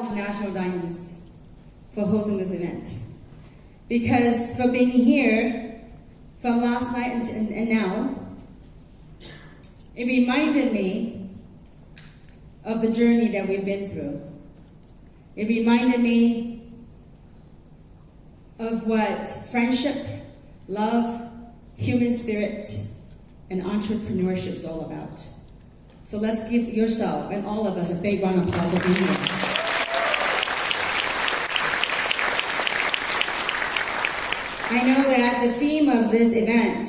International Diamonds for hosting this event. Because for being here from last night and now, it reminded me of the journey that we've been through. It reminded me of what friendship, love, human spirit, and entrepreneurship is all about. So let's give yourself and all of us a big round of applause for being here. I know that the theme of this event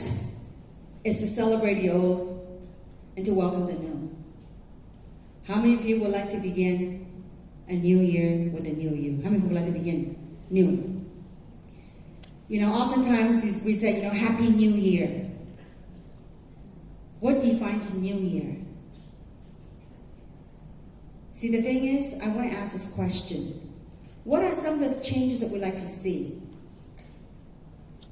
is to celebrate the old and to welcome the new. How many of you would like to begin a new year with a new you? How many of you would like to begin new? You know, oftentimes we say, Happy New Year. What defines New Year? See, the thing is, I want to ask this question. What are some of the changes that we'd like to see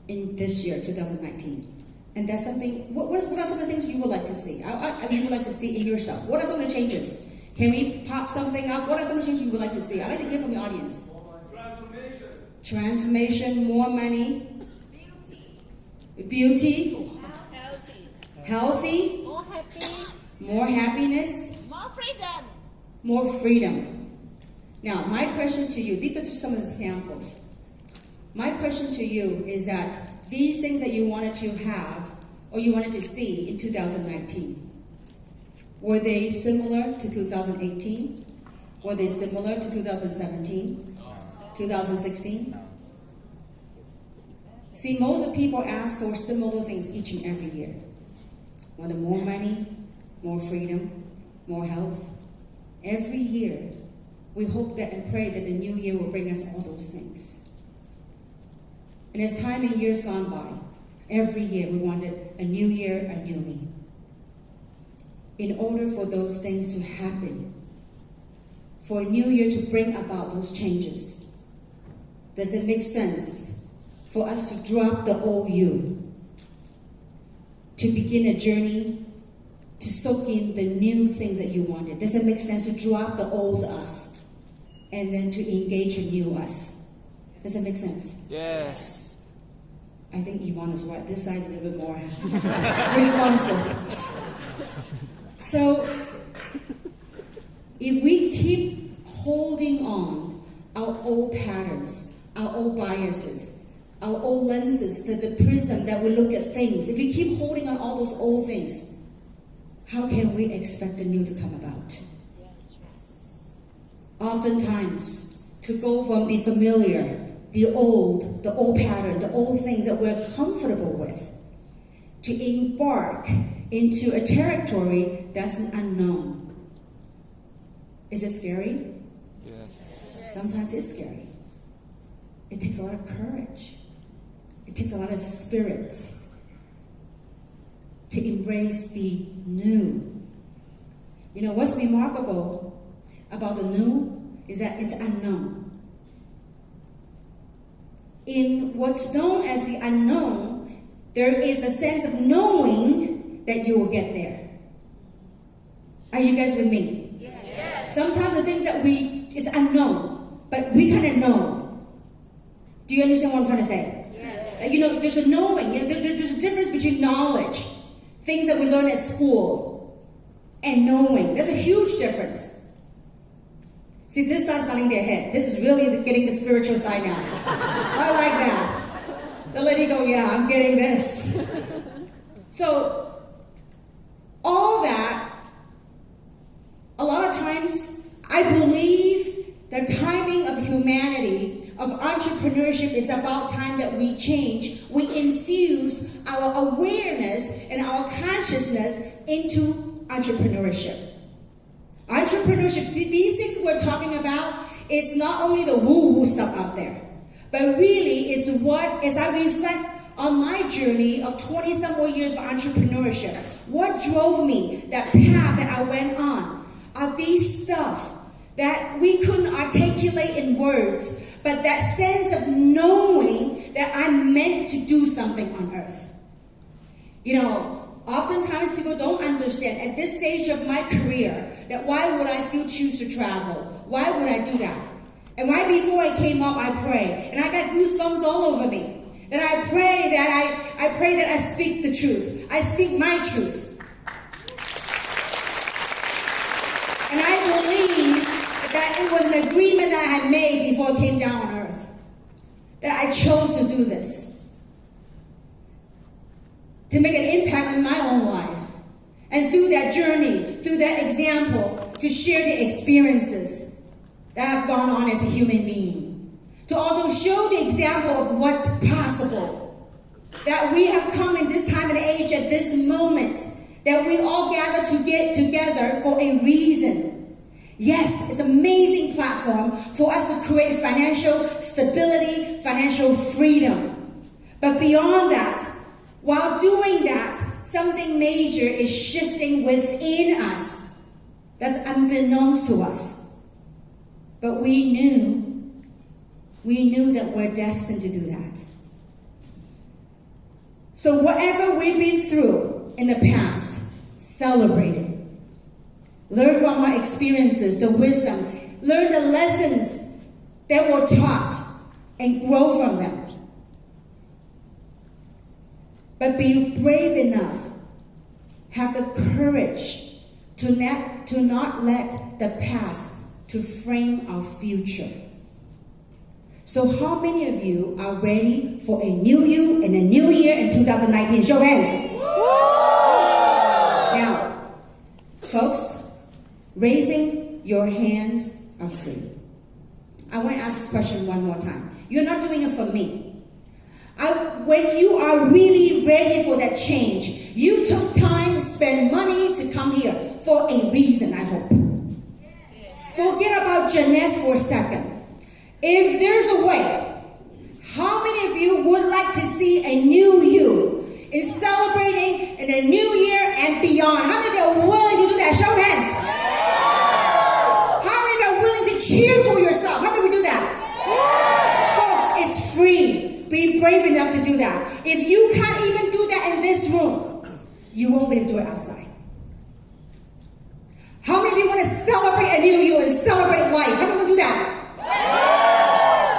in this year, 2019? And that's something, what are some of the things you would like to see? You would like to see in yourself? What are some of the changes? Can we pop something up? What are some of the changes you would like to see? I'd like to hear from the audience. Transformation, more money. Beauty. Healthy. More happy. More happiness. More freedom. More freedom. Now, my question to you, these are just some of the samples. My question to you is that these things that you wanted to have or you wanted to see in 2019, were they similar to 2018? Were they similar to 2017? 2016? See, most of people ask for similar things each and every year. Want more money, more freedom, more health. Every year, we hope that and pray that the new year will bring us all those things. And as time and years gone by, every year we wanted a new year, a new me. In order for those things to happen, for a new year to bring about those changes, does it make sense for us to drop the old you, to begin a journey to soak in the new things that you wanted? Does it make sense to drop the old us and then to engage a new us? Does it make sense? Yes. I think Yvonne is right. This side is a little bit more responsive. So, if we keep holding on our old patterns, our old biases, our old lenses, the prism that we look at things, if we keep holding on all those old things, how can we expect the new to come about? Oftentimes, to go from the familiar, the old pattern, the old things that we're comfortable with, to embark into a territory that's an unknown. Is it scary? Yes. Sometimes it's scary. It takes a lot of courage. It takes a lot of spirit to embrace the new. You know, what's remarkable about the new is that it's unknown. In what's known as the unknown, there is a sense of knowing that you will get there. Are you guys with me? Yes. Sometimes the things that it's unknown, but we kind of know. Do you understand what I'm trying to say? Yes. There's a knowing. There's a difference between knowledge, things that we learn at school, and knowing. There's a huge difference. See, this side's nodding their head. This is really getting the spiritual side now. I like that. The lady go, yeah, I'm getting this. So, all that, a lot of times, I believe the timing of humanity, of entrepreneurship, it's about time that we change. We infuse our awareness and our consciousness into entrepreneurship. Entrepreneurship, see, these things we're talking about, it's not only the woo-woo stuff out there, but really it's what, as I reflect on my journey of 20-some more years of entrepreneurship, what drove me, that path that I went on, are these stuff that we couldn't articulate in words, but that sense of knowing that I'm meant to do something on earth. Oftentimes people don't understand at this stage of my career that why would I still choose to travel? Why would I do that? And right before I came up, I prayed. And I got goosebumps all over me. And I pray that I speak the truth. I speak my truth. And I believe that it was an agreement that I had made before I came down on earth. That I chose to do this. To make an impact on my own life. And through that journey, through that example, to share the experiences that I've gone on as a human being. To also show the example of what's possible. That we have come in this time and age at this moment. That we all gather to get together for a reason. Yes, it's an amazing platform for us to create financial stability, financial freedom. But beyond that, while doing that, something major is shifting within us that's unbeknownst to us. But we knew that we're destined to do that. So whatever we've been through in the past, celebrate it. Learn from our experiences, the wisdom. Learn the lessons that were taught and grow from them. But be brave enough, have the courage to not let the past to frame our future. So how many of you are ready for a new you and a new year in 2019? Show hands. Now, folks, raising your hands are free. I want to ask this question one more time. You're not doing it for me. When you are really ready for that change, you took time to spend money to come here for a reason, I hope. Forget about Jeunesse for a second. If there's a way, how many of you would like to see a new you in celebrating in the new year and beyond? How many of you are willing to do that? Show hands. How many of you are willing to cheer for yourself? How many of you do that? Folks, it's free. Be brave enough to do that. If you can't even do that in this room, you won't be able to do it outside. How many of you want to celebrate a new you and celebrate life? How many want to do that?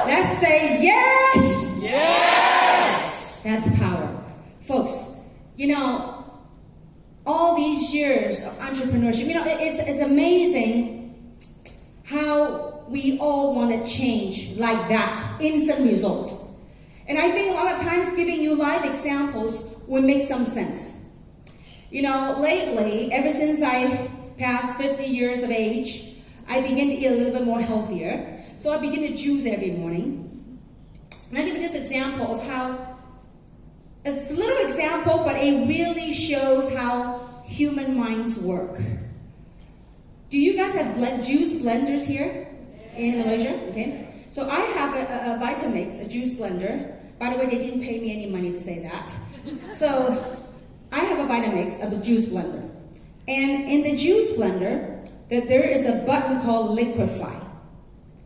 Let's say yes. Yes. That's power. Folks, all these years of entrepreneurship, it's amazing how we all want to change like that, instant results. And I think a lot of times giving you live examples will make some sense. Lately, ever since I passed 50 years of age, I began to eat a little bit more healthier. So I begin to juice every morning. And I give you this example of how, it's a little example, but it really shows how human minds work. Do you guys have juice blenders here in Malaysia? Okay. So I have a Vitamix, a juice blender. By the way, they didn't pay me any money to say that. So I have a Vitamix, a juice blender. And in the juice blender, there is a button called liquefy.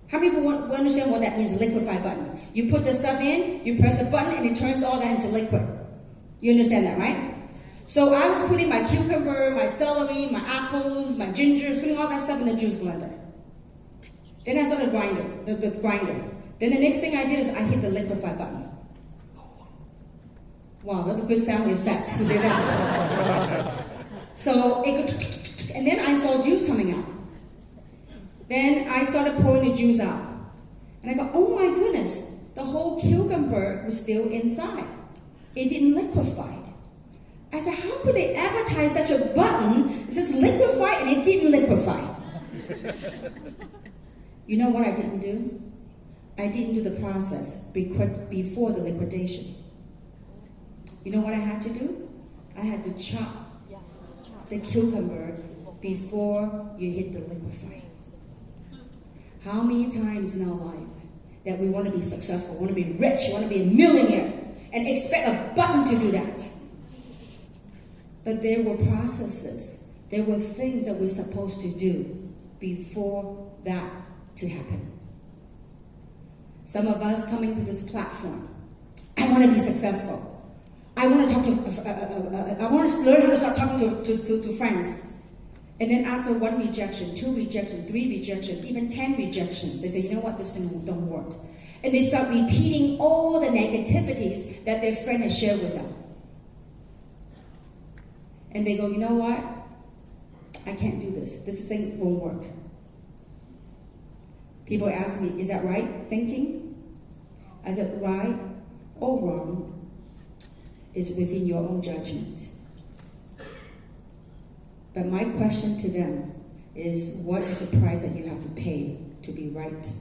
How many of you understand what that means, a liquefy button? You put the stuff in, you press a button, and it turns all that into liquid. You understand that, right? So I was putting my cucumber, my celery, my apples, my gingers, putting all that stuff in the juice blender. Then I saw the grinder. Then the next thing I did is I hit the liquefy button. Wow, that's a good sound effect. Who did that? So and then I saw juice coming out. Then I started pouring the juice out. And I go, oh my goodness, the whole cucumber was still inside. It didn't liquefy. I said, how could they advertise such a button that says liquefy and it didn't liquefy? You know what I didn't do? I didn't do the process before the liquidation. You know what I had to do? I had to chop the cucumber before you hit the liquefy. How many times in our life that we want to be successful, want to be rich, want to be a millionaire, and expect a button to do that? But there were processes, there were things that we're supposed to do before that to happen. Some of us coming to this platform, I want to be successful. I want to talk to. I want to learn how to start talking to friends. And then after 1 rejection, 2 rejection, 3 rejection, even 10 rejections, they say, you know what, this thing don't work. And they start repeating all the negativities that their friend has shared with them. And they go, you know what? I can't do this. This thing won't work. People ask me, is that right thinking? I said, right or wrong is within your own judgment. But my question to them is, what is the price that you have to pay to be right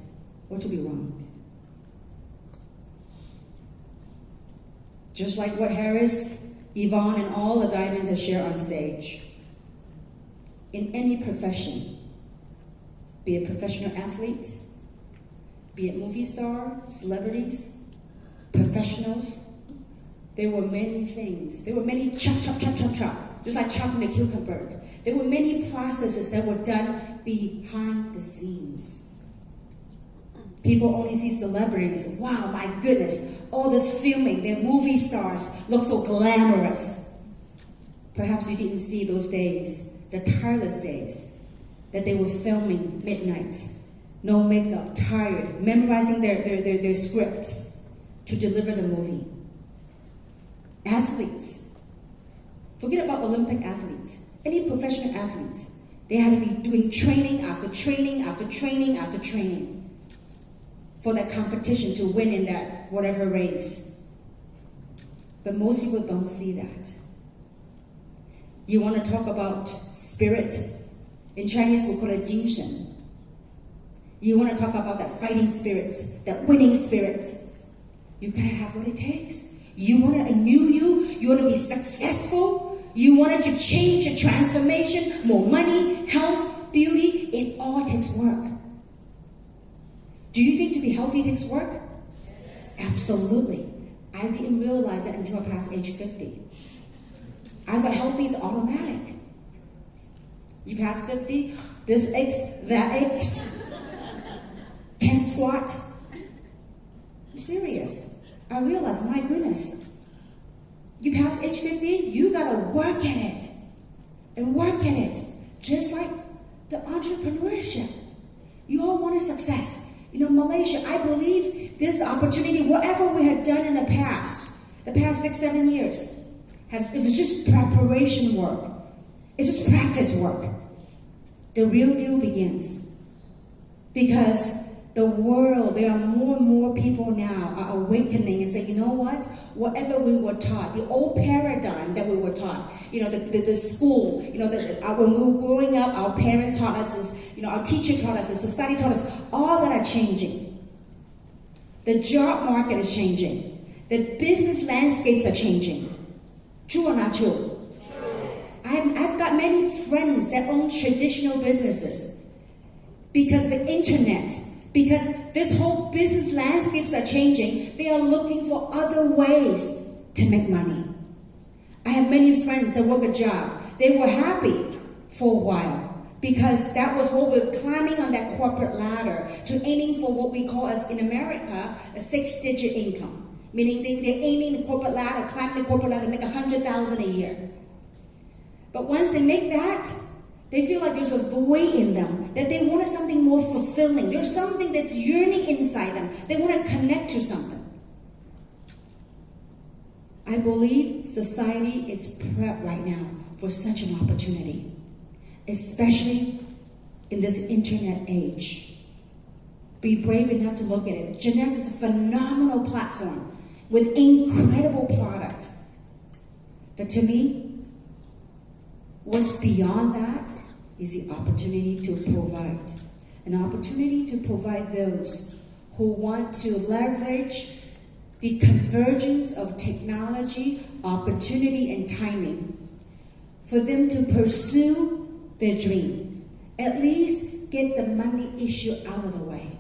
or to be wrong? Just like what Harris, Yvonne, and all the diamonds have shared on stage. In any profession, be a professional athlete, be it movie star, celebrities, professionals, there were many things. There were many chop, just like chopping the cucumber. There were many processes that were done behind the scenes. People only see celebrities. Wow, my goodness, all this filming, their movie stars look so glamorous. Perhaps you didn't see those days, the tireless days, that they were filming midnight, no makeup, tired, memorizing their script to deliver the movie. Athletes, forget about Olympic athletes, any professional athletes, they had to be doing training after training after training after training for that competition to win in that whatever race. But most people don't see that. You want to talk about spirit? In Chinese, we call it 精神. You want to talk about that fighting spirit, that winning spirit. You gotta have what it takes. You want a new you want to be successful, you wanted to change, a transformation, more money, health, beauty, it all takes work. Do you think to be healthy takes work? Yes. Absolutely. I didn't realize that until I passed age 50. I thought healthy is automatic. You pass 50, this aches, that aches. Can't squat. I'm serious. I realized, my goodness, you pass age 50, you gotta work at it. And work at it. Just like the entrepreneurship. You all want a success. You know, Malaysia, I believe this opportunity, whatever we had done in the past 6, 7 years, it was just preparation work. It's just practice work. The real deal begins. Because the world, there are more and more people now are awakening and say, you know what? Whatever we were taught, the old paradigm that we were taught, you know, the school, you know, when we were growing up, our parents taught us this, you know, our teacher taught us this, society taught us, all that are changing. The job market is changing. The business landscapes are changing. True or not true? I've got many friends that own traditional businesses because of the internet. Because this whole business landscapes are changing, they are looking for other ways to make money. I have many friends that work a job. They were happy for a while because that was what we're climbing on that corporate ladder to aiming for what we call as in America a 6-digit income. Meaning they're aiming the corporate ladder, climbing the corporate ladder to make $100,000 a year. But once they make that, they feel like there's a void in them, that they wanted something more fulfilling. There's something that's yearning inside them. They want to connect to something. I believe society is prepped right now for such an opportunity, especially in this internet age. Be brave enough to look at it. Jeunesse is a phenomenal platform with incredible product. But to me, what's beyond that is the opportunity to provide. An opportunity to provide those who want to leverage the convergence of technology, opportunity, and timing for them to pursue their dream. At least get the money issue out of the way.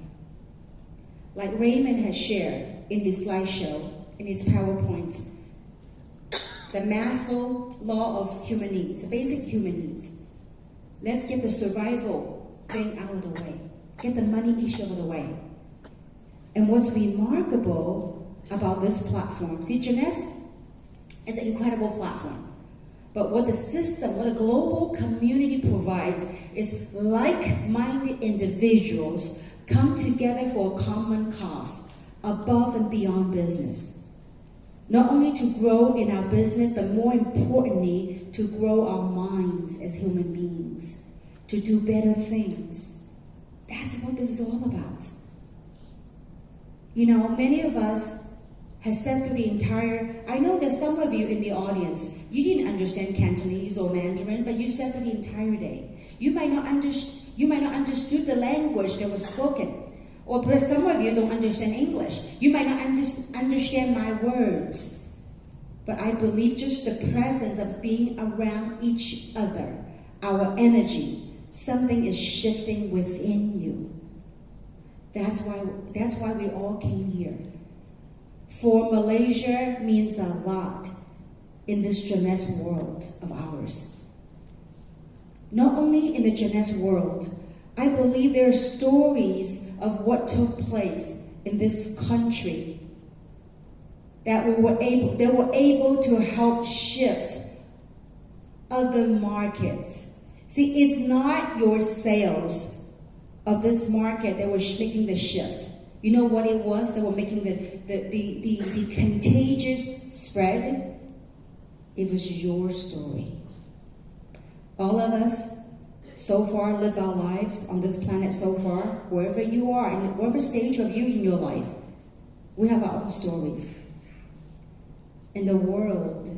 Like Raymond has shared in his slideshow, in his PowerPoint, the Maslow law of human needs, the basic human needs. Let's get the survival thing out of the way. Get the money issue out of the way. And what's remarkable about this platform, see, Jeunesse is an incredible platform. But what the system, what the global community provides is like-minded individuals come together for a common cause, above and beyond business. Not only to grow in our business, but more importantly, to grow our minds as human beings, to do better things. That's what this is all about. You know, many of us have sat through the entire, I know there's some of you in the audience, you didn't understand Cantonese or Mandarin, but you sat through the entire day. You might not understood the language that was spoken. Or perhaps some of you don't understand English. You might not understand my words. But I believe just the presence of being around each other, our energy, something is shifting within you. That's why we all came here. For Malaysia means a lot in this Jeunesse world of ours. Not only in the Jeunesse world, I believe there are stories of what took place in this country that were able to help shift other markets. See, it's not your sales of this market that was making the shift. You know what it was that were making the contagious spread? It was your story. All of us so far live our lives on this planet so far, wherever you are, in whatever stage of you in your life, we have our own stories. And the world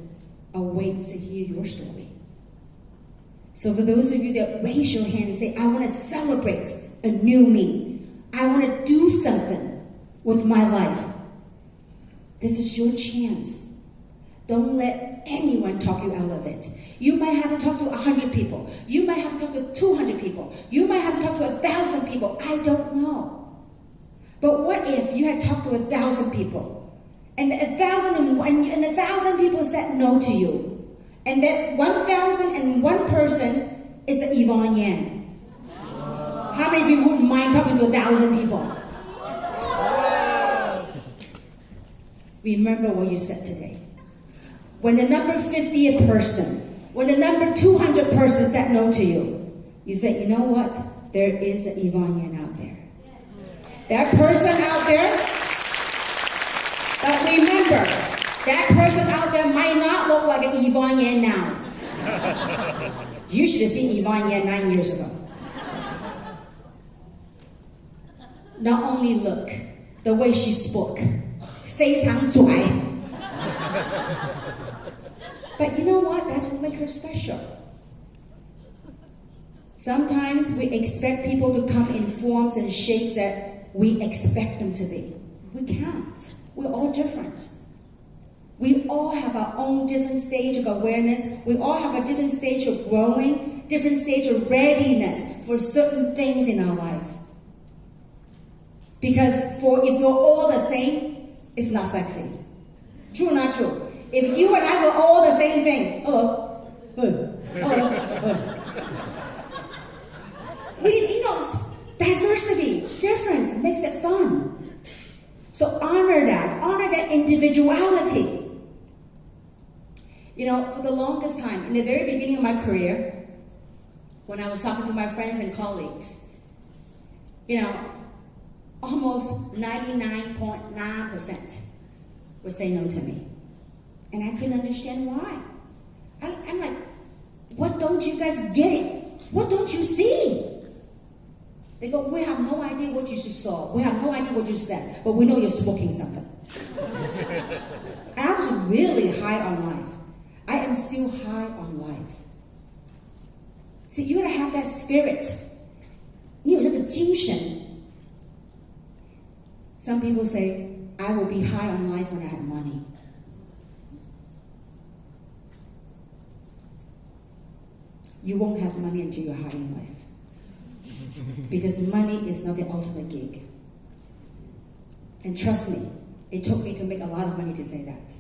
awaits to hear your story. So for those of you that raise your hand and say, I want to celebrate a new me, I want to do something with my life, this is your chance. Don't let anyone talk you out of it. You might have to talk to 100 people. You might have to talk to 200 people. You might have to talk to 1,000 people. I don't know. But what if you had talked to 1,000 people and 1,000 people said no to you, and that 1,001 person is the Yvonne Yan? How many of you wouldn't mind talking to 1,000 people? Remember what you said today. When the number 50th person, when the number 200 person said no to you, you said, you know what? There is an Yvonne Yan out there. That person out there, but remember, that person out there might not look like an Yvonne Yan now. You should have seen Yvonne Yan 9 years ago. Not only look, the way she spoke, 非常拽. But you know what? That's what makes her special. Sometimes we expect people to come in forms and shapes that we expect them to be. We can't. We're all different. We all have our own different stage of awareness. We all have a different stage of growing, different stage of readiness for certain things in our life. Because if we're all the same, it's not sexy. True or not true? If you and I were all the same thing, hello, we, diversity, difference makes it fun. So honor that individuality. For the longest time, in the very beginning of my career, when I was talking to my friends and colleagues, almost 99.9% would say no to me. And I couldn't understand why. I'm like, what don't you guys get it? What don't you see? They go, we have no idea what you just saw. We have no idea what you said, but we know you're smoking something. And I was really high on life. I am still high on life. See, you gotta have that spirit. 你有那个精神. Some people say, I will be high on life when I have money. You won't have money until you're high in life. Because money is not the ultimate gig. And trust me, it took me to make a lot of money to say that.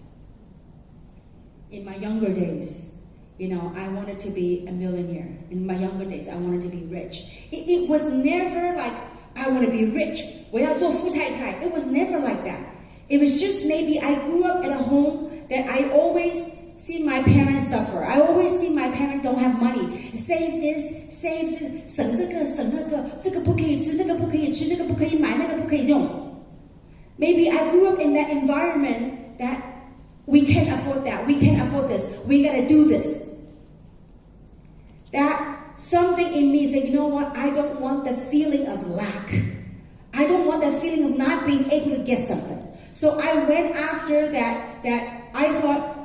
In my younger days, I wanted to be a millionaire. In my younger days, I wanted to be rich. It was never like, I want to be rich. 我要做富太太. It was never like that. It was just maybe I grew up in a home that I always see my parents suffer. I always see my parents don't have money. Save this, save this, 省这个省那个，这个不可以吃，那个不可以吃，那个不可以买，那个不可以用。Maybe I grew up in that environment that we can't afford that, we can't afford this, we gotta do this. That something in me said, you know what, I don't want the feeling of lack. I don't want the feeling of not being able to get something. So I went after that I thought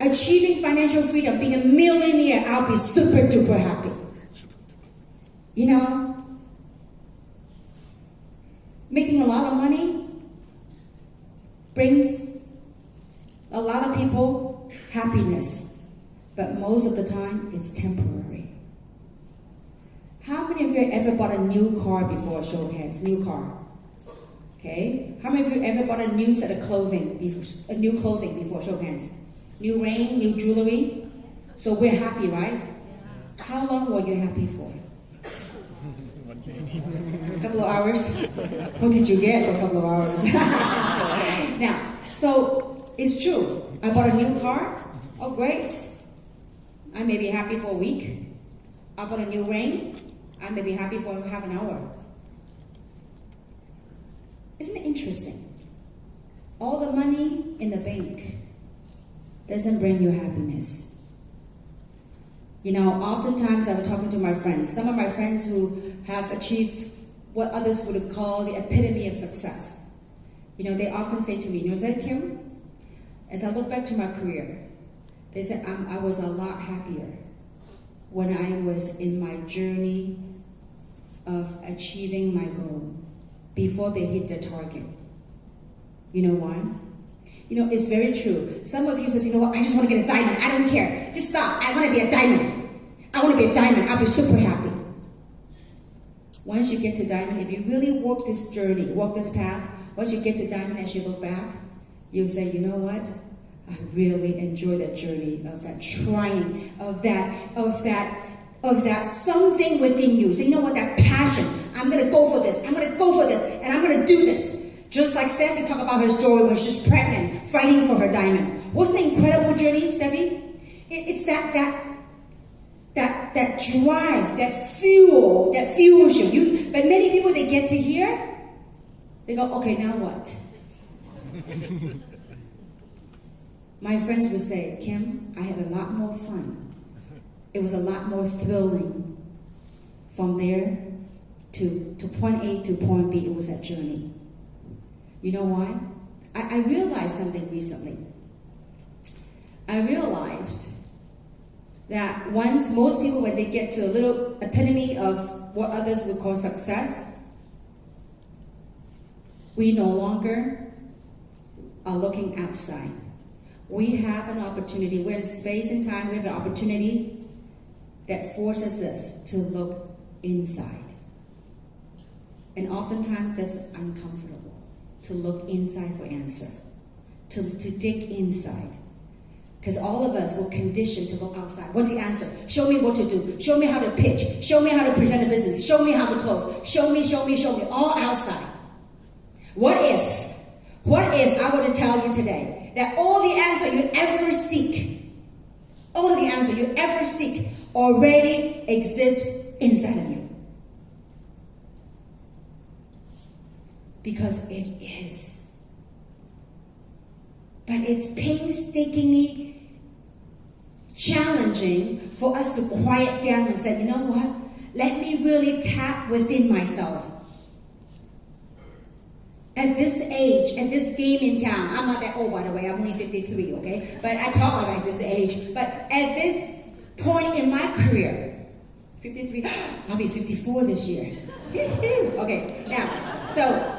achieving financial freedom, being a millionaire, I'll be super duper happy. You know, making a lot of money brings a lot of people happiness, but most of the time it's temporary. How many of you ever bought a new car before? Show of hands. New car. Okay. How many of you ever bought a new set of clothing before? New clothing before? Show of hands. New ring, new jewelry. So we're happy, right? How long were you happy for? A couple of hours. What did you get for a couple of hours? Now, so it's true. I bought a new car. Oh, great. I may be happy for a week. I bought a new ring. I may be happy for half an hour. Isn't it interesting? All the money in the bank doesn't bring you happiness. You know, oftentimes I was talking to my friends, some of my friends who have achieved what others would have called the epitome of success. You know, they often say to me, you know, said Kim, as I look back to my career, they said I was a lot happier when I was in my journey of achieving my goal before they hit their target. You know why? You know, it's very true. Some of you says, you know what, I just want to get a diamond. I don't care. Just stop. I want to be a diamond. I want to be a diamond. I'll be super happy. Once you get to diamond, if you really walk this journey, walk this path, once you get to diamond, as you look back, you'll say, you know what? I really enjoy that journey of that trying, of that something within you. So you know what? That passion. I'm going to go for this. I'm going to go for this. And I'm going to do this. Just like Steffi talked about her story when she's pregnant, fighting for her diamond. Wasn't it an incredible journey, Steffi? It's that drive, that fuel, that fuels you. But many people, they get to here, they go, okay, now what? My friends would say, Kim, I had a lot more fun. It was a lot more thrilling. From there to point A to point B, it was that journey. You know why? I realized something recently. I realized that once most people, when they get to a little epitome of what others would call success, we no longer are looking outside. We have an opportunity. We're in space and time. We have an opportunity that forces us to look inside. And oftentimes that's uncomfortable, to look inside for answer, to dig inside. Because all of us were conditioned to look outside. What's the answer? Show me what to do. Show me how to pitch. Show me how to present a business. Show me how to close. Show me. All outside. What if I were to tell you today that all the answer you ever seek, already exists inside of you? Because it is. But it's painstakingly challenging for us to quiet down and say, you know what? Let me really tap within myself. At this age, at this game in town, I'm not that old, by the way, I'm only 53, okay? But I talk like this age. But at this point in my career, 53, I'll be 54 this year. Okay, now, so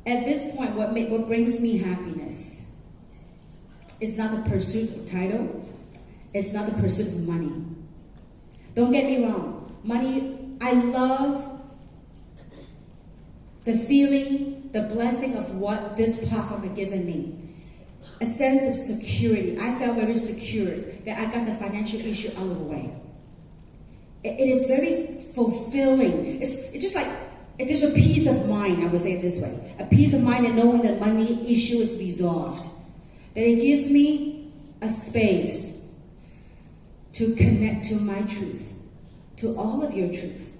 at this point, what brings me happiness is not the pursuit of title. It's not the pursuit of money. Don't get me wrong. Money, I love the feeling, the blessing of what this platform has given me. A sense of security. I felt very secure that I got the financial issue out of the way. It is very fulfilling. It's just like, there's a peace of mind, I would say it this way. A peace of mind that knowing that money issue is resolved. that it gives me a space to connect to my truth, to all of your truth.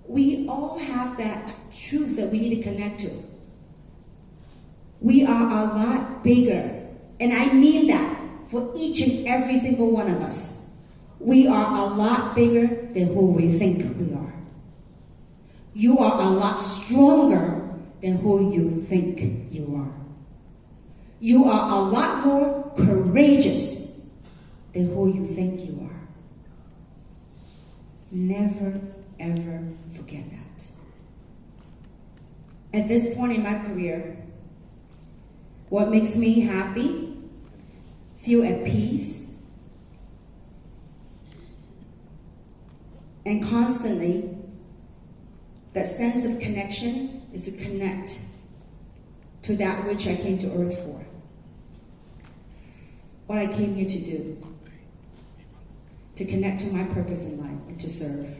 We all have that truth that we need to connect to. We are a lot bigger, and I mean that for each and every single one of us. We are a lot bigger than who we think we are. You are a lot stronger than who you think you are. You are a lot more courageous than who you think you are. Never, ever forget that. At this point in my career, what makes me happy, feel at peace, and constantly, that sense of connection is to connect to that which I came to earth for. What I came here to do. To connect to my purpose in life and to serve.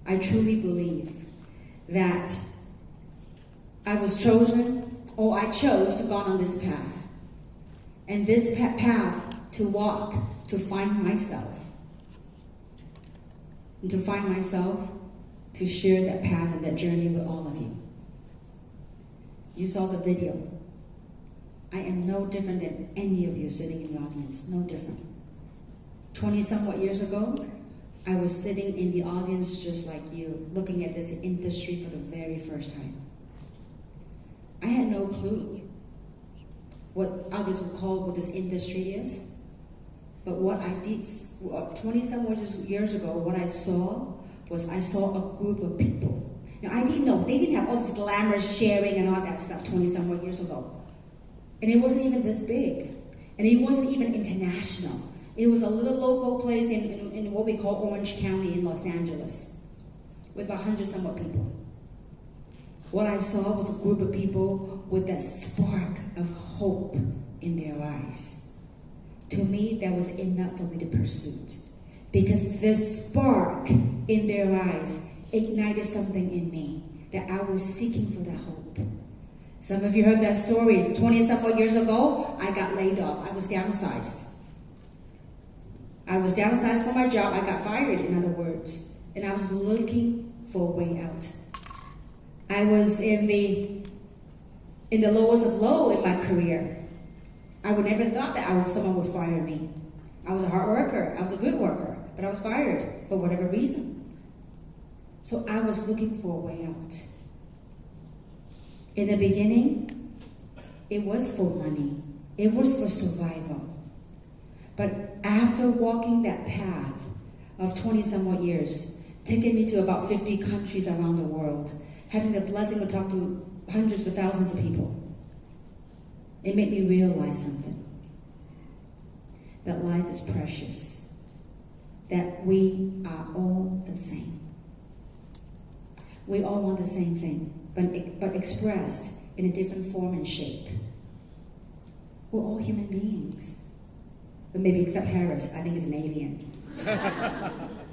I truly believe that I chose to go on this path. And this path to walk, to find myself. And to find myself, to share that path and that journey with all of you. You saw the video. I am no different than any of you sitting in the audience, no different. 20-somewhat years ago, I was sitting in the audience just like you, looking at this industry for the very first time. I had no clue what others would call what this industry is. But what I did, 20-somewhat years ago, what I saw was I saw a group of people. Now, I didn't know, they didn't have all this glamorous sharing and all that stuff 20-somewhat years ago. And it wasn't even this big. And it wasn't even international. It was a little local place in what we call Orange County in Los Angeles, with about 100-somewhat people. What I saw was a group of people with that spark of hope in their eyes. To me, that was enough for me to pursue it. Because this spark in their eyes ignited something in me, that I was seeking for that hope. Some of you heard that story. 20-somewhat years ago, I got laid off. I was downsized. I was downsized from my job. I got fired, in other words. And I was looking for a way out. I was in the lowest of low in my career. I would never thought that someone would fire me. I was a hard worker. I was a good worker. But I was fired for whatever reason. So I was looking for a way out. In the beginning, it was for money. It was for survival. But after walking that path of 20-somewhat years, taking me to about 50 countries around the world, having the blessing to talk to hundreds of thousands of people, it made me realize something. That life is precious. That we are all the same. We all want the same thing, but expressed in a different form and shape. We're all human beings. But maybe except Harris, I think he's an alien.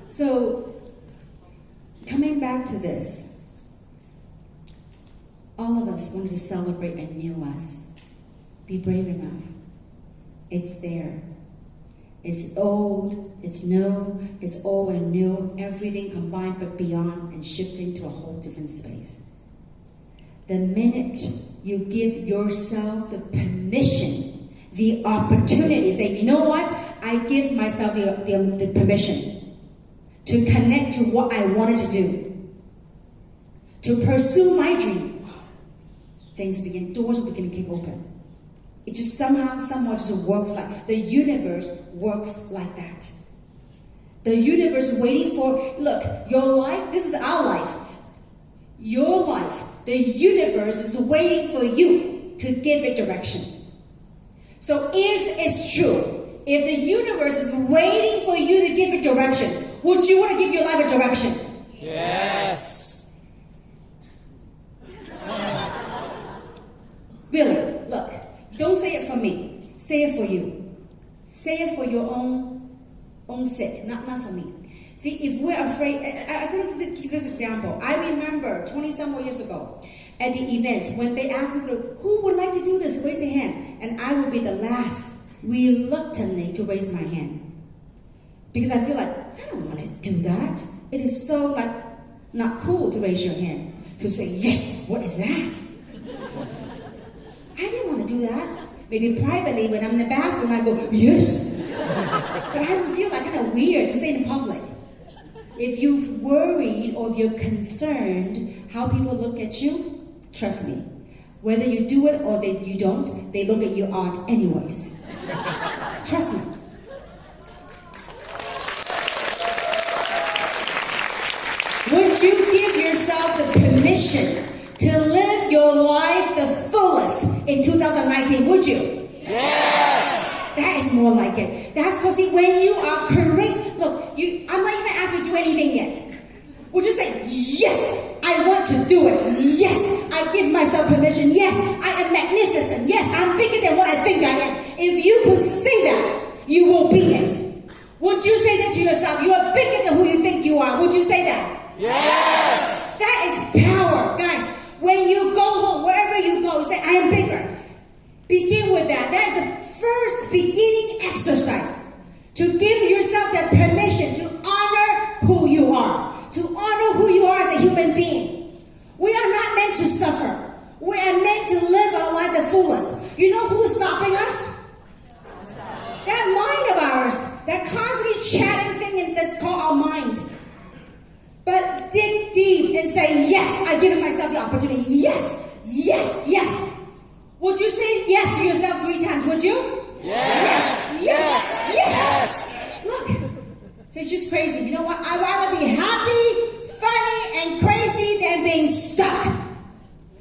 So, coming back to this, all of us wanted to celebrate a new us. Be brave enough. It's there. It's old, it's new, it's old and new, everything combined but beyond and shifting to a whole different space. The minute you give yourself the permission, the opportunity, say, you know what? I give myself the permission to connect to what I wanted to do, to pursue my dream. Doors will begin to kick open. It just somewhat just works like, the universe works like that. The universe waiting for, look, your life, this is our life. Your life, the universe is waiting for you to give it direction. So if it's true, if the universe is waiting for you to give it direction, would you want to give your life a direction? Yes. Really, look. Don't say it for me. Say it for you. Say it for your own sake, not for me. See, if we're afraid, I'm going to give this example. I remember 20-some years ago at the event when they asked me, who would like to do this? Raise your hand. and I will be the last reluctantly to raise my hand. Because I feel like, I don't want to do that. It is so like not cool to raise your hand. To say, yes, what is that? I didn't want to do that. Maybe privately when I'm in the bathroom, I go, yes. But I would feel like kind of weird to say in public. If you're worried or if you're concerned how people look at you, trust me. Whether you do it or you don't, they look at you odd anyways. Trust me. Would you give yourself the permission to live your life the fullest in 2019? Would you? Yes. That is more like it. That's because when you are correct, look, I'm not even asked to do anything yet. Would you say, yes, I want to do it. Yes, I give myself permission. Yes, I am magnificent. Yes, I'm bigger than what I think I am. If you could say that, you will be it. Would you say that to yourself? You are bigger than who you think you are. Would you say that? Yes. That is power, guys. When you go home, wherever you go, you say, I am bigger. Begin with that. That is the first beginning exercise. To give yourself that permission to honor who you are. To honor who you are as a human being. We are not meant to suffer. We are meant to live our life the fullest. You know who's stopping us? That mind of ours. That constantly chatting thing that's called our mind. But dig deep and say, yes, I've given myself the opportunity. Yes, yes, yes. Would you say yes to yourself 3 times, would you? Yes. Yes, yes, yes. Look, it's just crazy. You know what? I'd rather be happy, funny, and crazy than being stuck.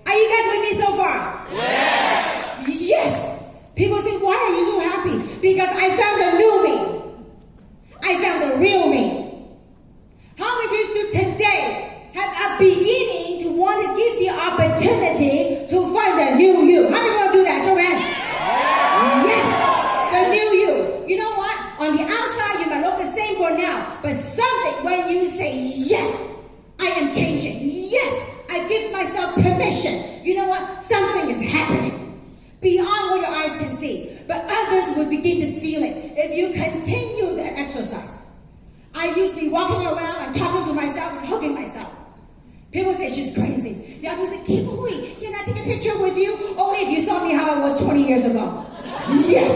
Are you guys with me so far? Yes. Yes. People say, why are you so happy? Because I found a new me. I found the real me. How many of you today have a beginning to want to give the opportunity to find a new you? How many want to do that? Show your hands. Yes, the new you. You know what? On the outside, you might look the same for now, but something when you say, yes, I am changing. Yes, I give myself permission. You know what? Something is happening beyond what your eyes can see, but others will begin to feel it if you continue that exercise. I used to be walking around and talking to myself and hugging myself. People say she's crazy. Yeah, people say, Hui, can I take a picture with you? Only if you saw me how I was 20 years ago. Yes,